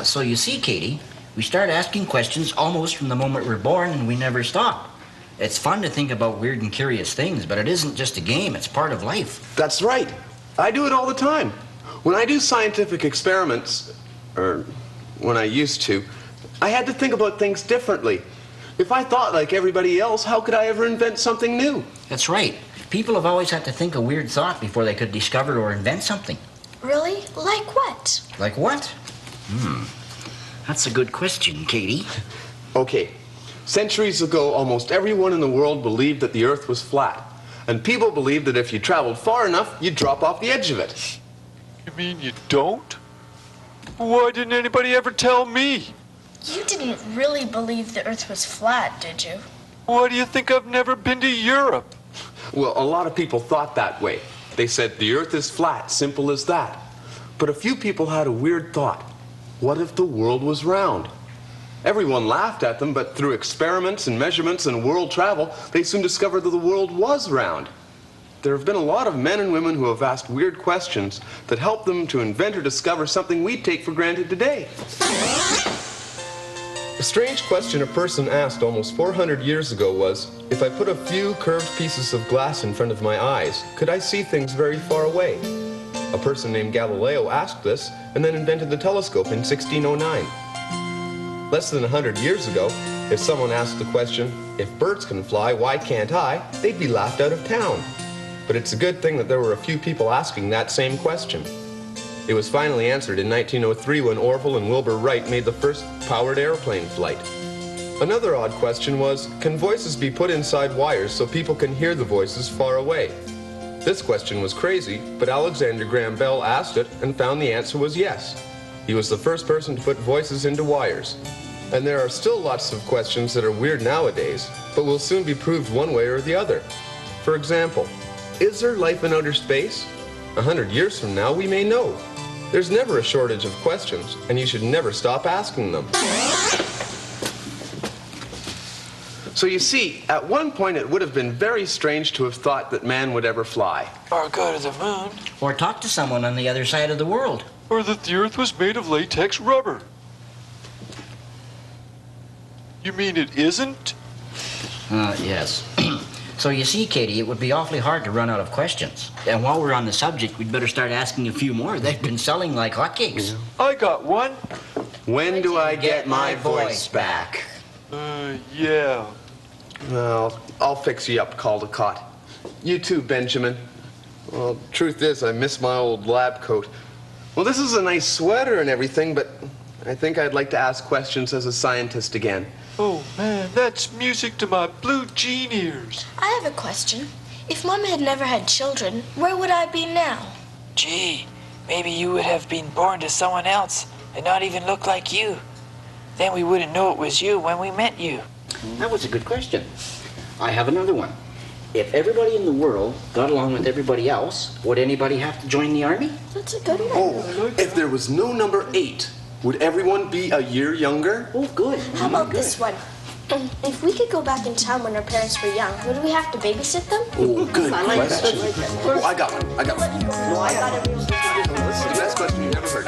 So you see, Katie, we start asking questions almost from the moment we're born, and we never stop. It's fun to think about weird and curious things, but it isn't just a game, it's part of life. That's right. I do it all the time. When I do scientific experiments, or when I used to, I had to think about things differently. If I thought like everybody else, how could I ever invent something new? That's right. People have always had to think a weird thought before they could discover or invent something. Really? Like what? Like what? That's a good question, Katie. Okay. Centuries ago, almost everyone in the world believed that the Earth was flat. And people believed that if you traveled far enough, you'd drop off the edge of it. You mean you don't? Why didn't anybody ever tell me? You didn't really believe the Earth was flat, did you? Why do you think I've never been to Europe? Well, a lot of people thought that way. They said the Earth is flat, simple as that. But a few people had a weird thought. What if the world was round? Everyone laughed at them, but through experiments and measurements and world travel, they soon discovered that the world was round. There have been a lot of men and women who have asked weird questions that helped them to invent or discover something we take for granted today. A strange question a person asked almost 400 years ago was, if I put a few curved pieces of glass in front of my eyes, could I see things very far away? A person named Galileo asked this and then invented the telescope in 1609. Less than 100 years ago, if someone asked the question, if birds can fly, why can't I? They'd be laughed out of town. But it's a good thing that there were a few people asking that same question. It was finally answered in 1903 when Orville and Wilbur Wright made the first powered airplane flight. Another odd question was, can voices be put inside wires so people can hear the voices far away? This question was crazy, but Alexander Graham Bell asked it and found the answer was yes. He was the first person to put voices into wires. And there are still lots of questions that are weird nowadays, but will soon be proved one way or the other. For example, is there life in outer space? 100 years from now, we may know. There's never a shortage of questions, and you should never stop asking them. So you see, at one point it would have been very strange to have thought that man would ever fly. Or go to the moon. Or talk to someone on the other side of the world. Or that the Earth was made of latex rubber. You mean it isn't? Yes. So you see, Katie, it would be awfully hard to run out of questions. And while we're on the subject, we'd better start asking a few more. They've been selling like hotcakes. I got one. When do I get my voice back? Yeah. Well, I'll fix you up, Caldecott. You too, Benjamin. Well, truth is, I miss my old lab coat. Well, this is a nice sweater and everything, but I think I'd like to ask questions as a scientist again. Oh, man, that's music to my blue jean ears. I have a question. If Mom had never had children, where would I be now? Gee, maybe you would have been born to someone else and not even look like you. Then we wouldn't know it was you when we met you. That was a good question. I have another one. If everybody in the world got along with everybody else, would anybody have to join the army? That's a good one. Oh, if there was no number 8, would everyone be a year younger? Oh, good. How about this one? If we could go back in time when our parents were young, would we have to babysit them? Oh, good I like question. that. Oh, I got one. No, I got it. This is the best question you've ever heard.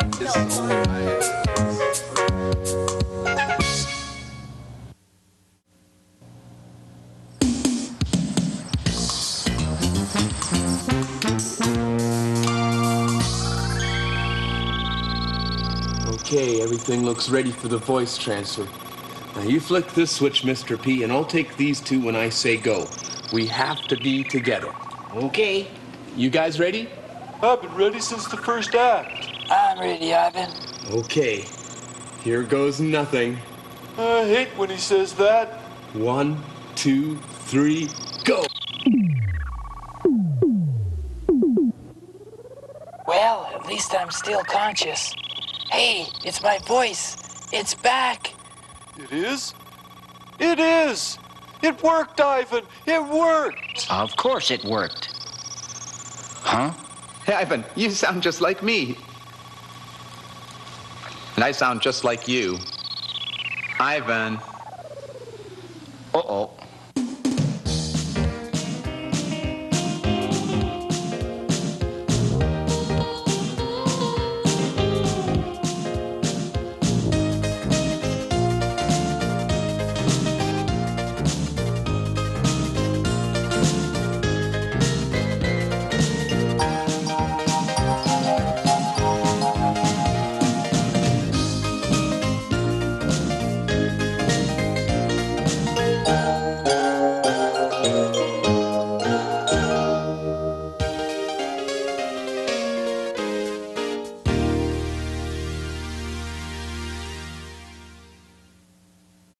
Okay, everything looks ready for the voice transfer. Now you flick this switch, Mr. P, and I'll take these two when I say go. We have to be together. Okay. You guys ready? I've been ready since the first act. I'm ready, Ivan. Okay. Here goes nothing. I hate when he says that. 1, 2, 3, go! Well, at least I'm still conscious. Hey, it's my voice. It's back. It is? It is! It worked, Ivan! It worked! Of course it worked. Huh? Hey, Ivan, you sound just like me. And I sound just like you. Ivan. Uh-oh.